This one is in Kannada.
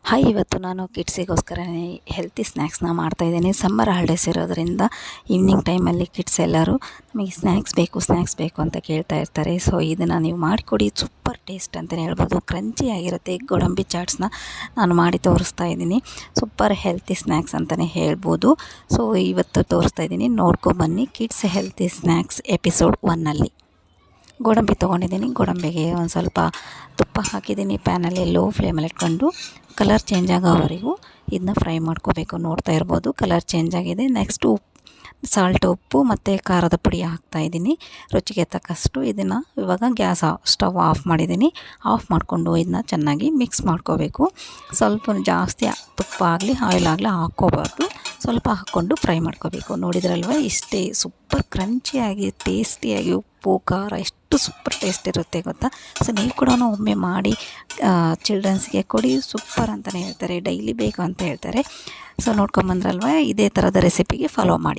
ಹಾಯ್, ಇವತ್ತು ನಾನು ಕಿಡ್ಸಿಗೋಸ್ಕರನೇ ಹೆಲ್ತಿ ಸ್ನ್ಯಾಕ್ಸ್ನ ಮಾಡ್ತಾಯಿದ್ದೀನಿ. ಸಮ್ಮರ್ ಹಾಲಿಡೇಸ್ ಇರೋದರಿಂದ ಈವ್ನಿಂಗ್ ಟೈಮಲ್ಲಿ ಕಿಡ್ಸ್ ಎಲ್ಲರೂ ನಮಗೆ ಸ್ನ್ಯಾಕ್ಸ್ ಬೇಕು ಅಂತ ಕೇಳ್ತಾ ಇರ್ತಾರೆ. ಸೊ ಇದನ್ನು ನೀವು ಮಾಡಿಕೊಡಿ, ಸೂಪರ್ ಟೇಸ್ಟ್ ಅಂತಲೇ ಹೇಳ್ಬೋದು. ಕ್ರಂಚಿ ಆಗಿರುತ್ತೆ. ಗೋಡಂಬಿ ಚಾಟ್ಸ್ನ ನಾನು ಮಾಡಿ ತೋರಿಸ್ತಾ ಇದ್ದೀನಿ. ಸೂಪರ್ ಹೆಲ್ತಿ ಸ್ನ್ಯಾಕ್ಸ್ ಅಂತಲೇ ಹೇಳ್ಬೋದು. ಸೊ ಇವತ್ತು ತೋರಿಸ್ತಾ ಇದ್ದೀನಿ, ನೋಡ್ಕೊಬನ್ನಿ. ಕಿಡ್ಸ್ ಹೆಲ್ತಿ ಸ್ನ್ಯಾಕ್ಸ್ ಎಪಿಸೋಡ್ 1ಅಲ್ಲಿ ಗೋಡಂಬಿ ತೊಗೊಂಡಿದ್ದೀನಿ. ಗೋಡಂಬಿಗೆ ಒಂದು ಸ್ವಲ್ಪ ತುಪ್ಪ ಹಾಕಿದ್ದೀನಿ. ಪ್ಯಾನಲ್ಲಿ ಲೋ ಫ್ಲೇಮಲ್ಲಿ ಇಟ್ಕೊಂಡು ಕಲರ್ ಚೇಂಜ್ ಆಗೋವರೆಗೂ ಇದನ್ನ ಫ್ರೈ ಮಾಡ್ಕೋಬೇಕು. ನೋಡ್ತಾ ಇರ್ಬೋದು, ಕಲರ್ ಚೇಂಜ್ ಆಗಿದೆ. ನೆಕ್ಸ್ಟು ಸಾಲ್ಟ್, ಉಪ್ಪು ಮತ್ತು ಖಾರದ ಪುಡಿ ಹಾಕ್ತಾಯಿದ್ದೀನಿ ರುಚಿಗೆ ತಕ್ಕಷ್ಟು. ಇದನ್ನು ಇವಾಗ ಸ್ಟವ್ ಆಫ್ ಮಾಡಿದ್ದೀನಿ. ಆಫ್ ಮಾಡಿಕೊಂಡು ಇದನ್ನ ಚೆನ್ನಾಗಿ ಮಿಕ್ಸ್ ಮಾಡ್ಕೋಬೇಕು. ಸ್ವಲ್ಪ ಜಾಸ್ತಿ ತುಪ್ಪ ಆಗಲಿ ಆಯಿಲ್ ಆಗಲಿ ಹಾಕ್ಕೋಬಾರ್ದು. ಸ್ವಲ್ಪ ಹಾಕ್ಕೊಂಡು ಫ್ರೈ ಮಾಡ್ಕೋಬೇಕು. ನೋಡಿದ್ರಲ್ವ, ಇಷ್ಟೇ ಸೂಪರ್ ಕ್ರಂಚಿಯಾಗಿ ಟೇಸ್ಟಿಯಾಗಿ, ಉಪ್ಪು ಖಾರ ಎಷ್ಟು ಸೂಪರ್ ಟೇಸ್ಟ್ ಇರುತ್ತೆ ಗೊತ್ತಾ. ಸೊ ನೀವು ಕೂಡ ಒಮ್ಮೆ ಮಾಡಿ ಚಿಲ್ಡ್ರನ್ಸ್ಗೆ ಕೊಡಿ. ಸೂಪರ್ ಅಂತಲೇ ಹೇಳ್ತಾರೆ, ಡೈಲಿ ಬೇಕು ಅಂತ ಹೇಳ್ತಾರೆ. ಸೊ ನೋಡ್ಕೊಂಬಂದ್ರಲ್ವ, ಇದೇ ಥರದ ರೆಸಿಪಿಗೆ ಫಾಲೋ ಮಾಡಿ.